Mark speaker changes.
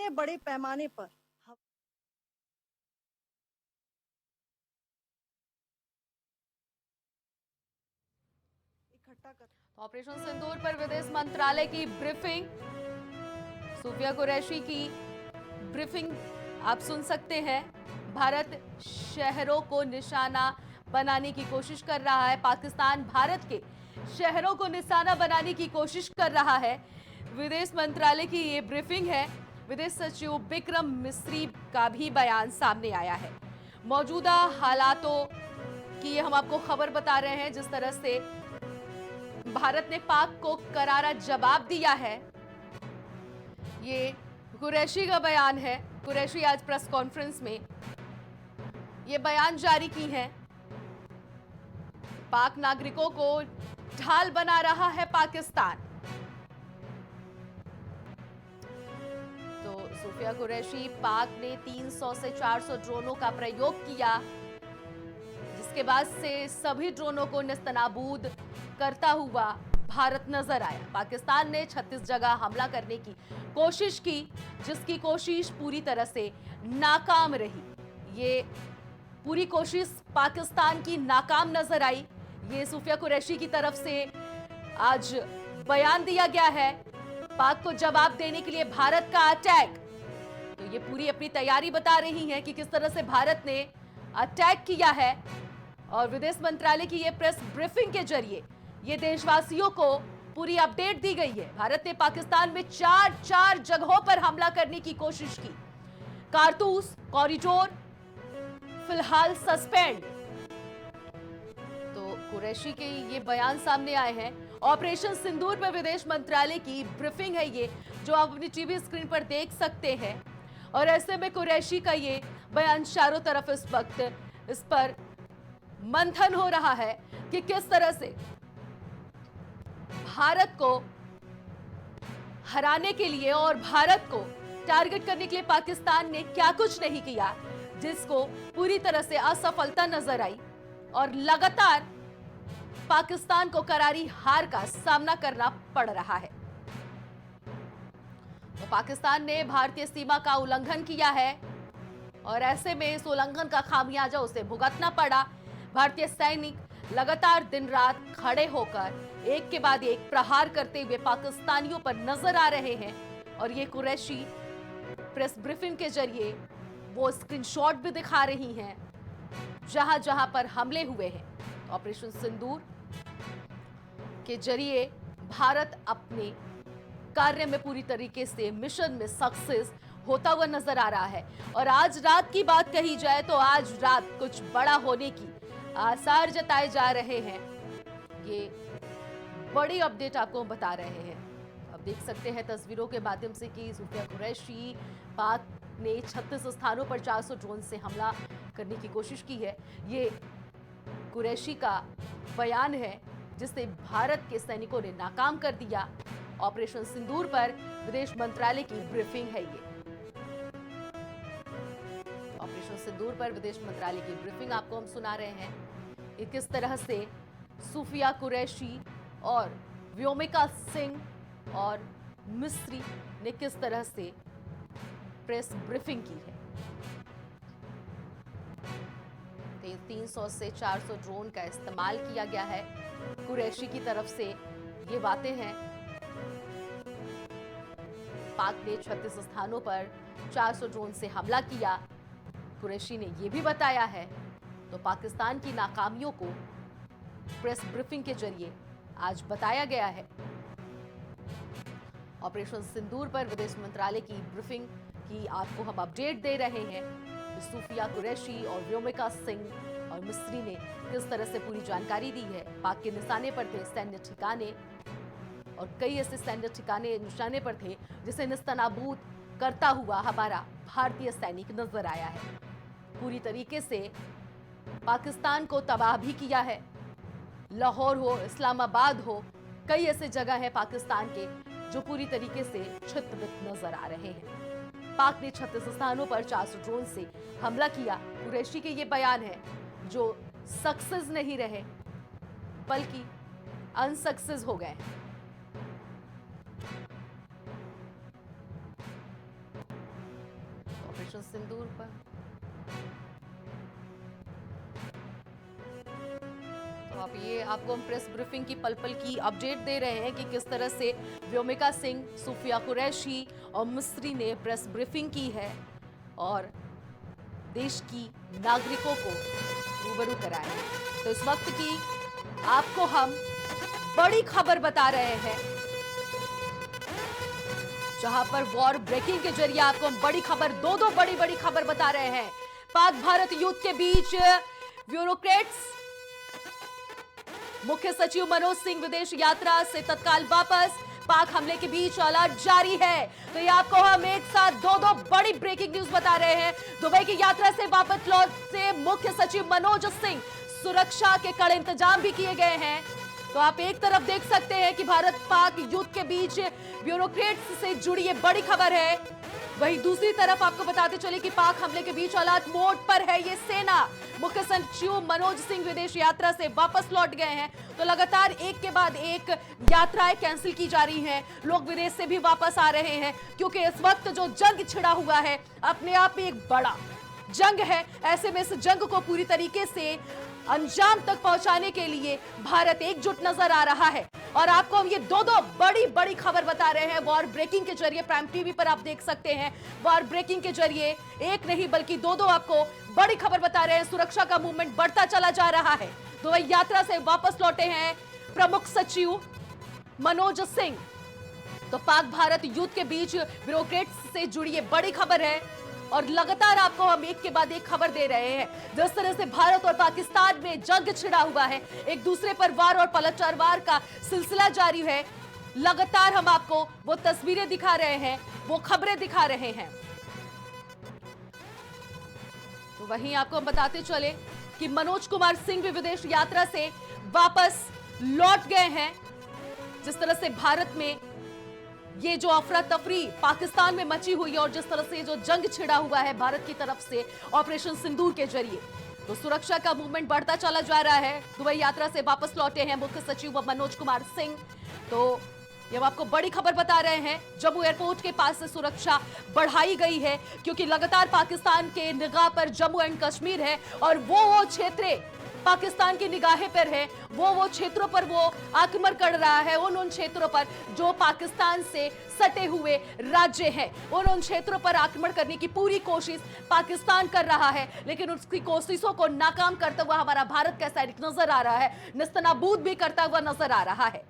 Speaker 1: इतने बड़े पैमाने पर इकट्ठा कर।
Speaker 2: ऑपरेशन सिंदूर पर विदेश मंत्रालय की ब्रीफिंग, सूफिया कुरैशी की ब्रीफिंग आप सुन सकते हैं। भारत शहरों को निशाना बनाने की कोशिश कर रहा है, पाकिस्तान भारत के शहरों को निशाना बनाने की कोशिश कर रहा है। विदेश मंत्रालय की ये ब्रीफिंग है। विदेश सचिव बिक्रम मिस्री का भी बयान सामने आया है। मौजूदा हालातों की हम आपको खबर बता रहे हैं। जिस तरह से भारत ने पाक को करारा जवाब दिया है, ये कुरैशी का बयान है। कुरैशी आज प्रेस कॉन्फ्रेंस में ये बयान जारी की है। पाक नागरिकों को ढाल बना रहा है पाकिस्तान। तो सूफिया कुरैशी, पाक ने 300 से 400 ड्रोनों का प्रयोग किया, जिसके बाद से सभी ड्रोनों को नेस्तनाबूद करता हुआ भारत नजर आया। पाकिस्तान ने 36 जगह हमला करने की कोशिश की, जिसकी कोशिश पूरी तरह से नाकाम रही। ये पूरी कोशिश पाकिस्तान की नाकाम नजर आई। ये सूफिया कुरैशी की तरफ से आज बयान दिया गया है। पाक को जवाब देने के लिए भारत का अटैक, तो ये पूरी अपनी तैयारी बता रही हैं कि किस तरह से भारत ने अटैक किया है। और विदेश मंत्रालय की ये प्रेस ब्रीफिंग के जरिए ये देशवासियों को पूरी अपडेट दी गई है। भारत ने पाकिस्तान में चार जगहों पर हमला करने की कोशिश की। कारतूस कॉरिडोर फिलहाल सस्पेंड। तो कुरैशी के ये बयान सामने आए हैं। ऑपरेशन सिंदूर पर विदेश मंत्रालय की ब्रीफिंग है ये, जो आप अपनी टीवी स्क्रीन पर देख सकते हैं। और ऐसे में कुरैशी का ये बयान चारों तरफ इस वक्त इस पर मंथन हो रहा है कि किस तरह से भारत को हराने के लिए और भारत को टारगेट करने के लिए पाकिस्तान ने क्या कुछ नहीं किया, जिसको पूरी तरह से असफलता नजर आई। और लगातार पाकिस्तान को करारी हार का सामना करना पड़ रहा है। तो पाकिस्तान ने भारतीय सीमा का उल्लंघन किया है और ऐसे में इस उल्लंघन का खामियाजा उसे भुगतना पड़ा। भारतीय सैनिक लगातार दिन रात खड़े होकर एक के बाद एक प्रहार करते हुए पाकिस्तानियों पर नजर आ रहे हैं। और ये कुरैशी प्रेस ब्रीफिंग के जरिए वो स्क्रीनशॉट भी दिखा रही हैं जहां जहां पर हमले हुए हैं। ऑपरेशन सिंदूर के जरिए भारत अपने कार्य में पूरी तरीके से मिशन में सक्सेस होता हुआ नजर आ रहा है। और आज रात की बात कही जाए तो आज रात कुछ बड़ा होने की आसार जताए जा रहे हैं। ये बड़ी अपडेट आपको बता रहे हैं। अब देख सकते हैं तस्वीरों के माध्यम से कि सूफिया कुरैशी, पाक ने 36 स्थानों पर 400 ड्रोन से हमला करने की कोशिश की है। ये कुरैशी का बयान है, जिसे भारत के सैनिकों ने नाकाम कर दिया। ऑपरेशन सिंदूर पर विदेश मंत्रालय की ब्रीफिंग है ये। ऑपरेशन सिंदूर पर विदेश मंत्रालय की ब्रीफिंग आपको हम सुना रहे हैं कि किस तरह से सूफिया कुरैशी और व्योमिका सिंह और मिस्री ने किस तरह से प्रेस ब्रीफिंग की है। 300 से 400 ड्रोन का इस्तेमाल किया गया है। कुरैशी की तरफ से ये बातें हैं। पाक ने 36 स्थानों पर 400 ड्रोन से हमला किया, कुरैशी ने यह भी बताया है। तो पाकिस्तान की नाकामियों को प्रेस ब्रीफिंग के जरिए आज बताया गया है। ऑपरेशन सिंदूर पर विदेश मंत्रालय की ब्रीफिंग की आपको हम अपडेट दे रहे हैं। सूफिया कुरैशी और व्योमिका सिंह और मिस्री ने किस तरह से पूरी जानकारी दी है। पाक के निशाने पर थे सैन्य ठिकाने और कई ऐसे सैन्य ठिकाने निशाने पर थे जिसे निस्तनाबूद करता हुआ हमारा भारतीय सैनिक नजर आया है। पूरी तरीके से पाकिस्तान को तबाह भी किया है। लाहौर हो, इस्लामाबाद हो, कई ऐसे जगह हैं पाकिस्तान के जो पूरी तरीके से छितवित नजर आ रहे हैं। पाक ने 36 स्थानों पर 400 ड्रोन से हमला किया। कुरैशी के ये बयान है जो सक्सेस नहीं रहे बल्कि अनसक्सेस हो गए। ऑपरेशन सिंदूर पर। तो आप ये आपको हम प्रेस ब्रीफिंग की पल पल की अपडेट दे रहे हैं कि किस तरह से व्योमिका सिंह, सूफिया कुरैशी और मिस्री ने प्रेस ब्रीफिंग की है और देश की नागरिकों को रूबरू कराया है। तो इस वक्त की आपको हम बड़ी खबर बता रहे हैं, जहां पर वॉर ब्रेकिंग के जरिए आपको हम बड़ी खबर, दो बड़ी खबर बता रहे हैं। पाक भारत युद्ध के बीच ब्यूरोक्रेट्स, मुख्य सचिव मनोज सिंह विदेश यात्रा से तत्काल वापस, पाक हमले के बीच अलर्ट जारी है। तो ये आपको हम एक साथ दो बड़ी ब्रेकिंग न्यूज बता रहे हैं। दुबई की यात्रा से वापस लौटे मुख्य सचिव मनोज सिंह, सुरक्षा के कड़े इंतजाम भी किए गए हैं। तो आप एक तरफ देख सकते हैं कि भारत पाक युद्ध के बीच ब्यूरोक्रेट्स से जुड़ी ये बड़ी खबर है, वहीं दूसरी तरफ आपको बताते चले कि पाक हमले के बीच अलर्ट मोड पर है ये सेना। मुख्य सचिव मनोज सिंह विदेश यात्रा से वापस लौट गए हैं। तो लगातार एक के बाद एक यात्राएं कैंसिल की जा रही हैं, लोग विदेश से भी वापस आ रहे हैं, क्योंकि इस वक्त जो जंग छिड़ा हुआ है अपने आप में एक बड़ा जंग है। ऐसे में इस जंग को पूरी तरीके से अंजाम तक पहुंचाने के लिए भारत एकजुट नजर आ रहा है। और आपको हम ये दो बड़ी खबर बता रहे हैं वॉर ब्रेकिंग के जरिए। प्राइम टीवी पर आप देख सकते हैं, वॉर ब्रेकिंग के जरिए एक नहीं बल्कि दो आपको बड़ी खबर बता रहे हैं। सुरक्षा का मूवमेंट बढ़ता चला जा रहा है। दुबई यात्रा से वापस लौटे हैं प्रमुख सचिव मनोज सिंह। तो पाक भारत युद्ध के बीच ब्यूरोक्रेट्स से जुड़ी ये बड़ी खबर है और लगातार आपको हम एक के बाद एक खबर दे रहे हैं। जिस तरह से भारत और पाकिस्तान में जंग छिड़ा हुआ है, एक दूसरे पर वार और पलटवार वार का सिलसिला जारी है, लगातार हम आपको वो तस्वीरें दिखा रहे हैं, वो खबरें दिखा रहे हैं। तो वहीं आपको हम बताते चले कि मनोज कुमार सिंह भी विदेश यात्रा से वापस लौट गए हैं। जिस तरह से भारत में ये जो अफरा तफरी पाकिस्तान में मची हुई है और जिस तरह से जो जंग छिड़ा हुआ है भारत की तरफ से ऑपरेशन सिंदूर के जरिए, तो सुरक्षा का मूवमेंट बढ़ता चला जा रहा है। दुबई यात्रा से वापस लौटे हैं मुख्य सचिव मनोज कुमार सिंह। तो ये हम आपको बड़ी खबर बता रहे हैं, जम्मू एयरपोर्ट के पास से सुरक्षा बढ़ाई गई है, क्योंकि लगातार पाकिस्तान के निगाह पर जम्मू एंड कश्मीर है और वो क्षेत्र पाकिस्तान की निगाहें पर है। वो क्षेत्रों पर वो आक्रमण कर रहा है, उन क्षेत्रों पर जो पाकिस्तान से सटे हुए राज्य हैं, उन क्षेत्रों पर आक्रमण करने की पूरी कोशिश पाकिस्तान कर रहा है। लेकिन उसकी कोशिशों को नाकाम करता हुआ हमारा भारत का सैनिक नजर आ रहा है, निस्तनाबूद भी करता हुआ नजर आ रहा है।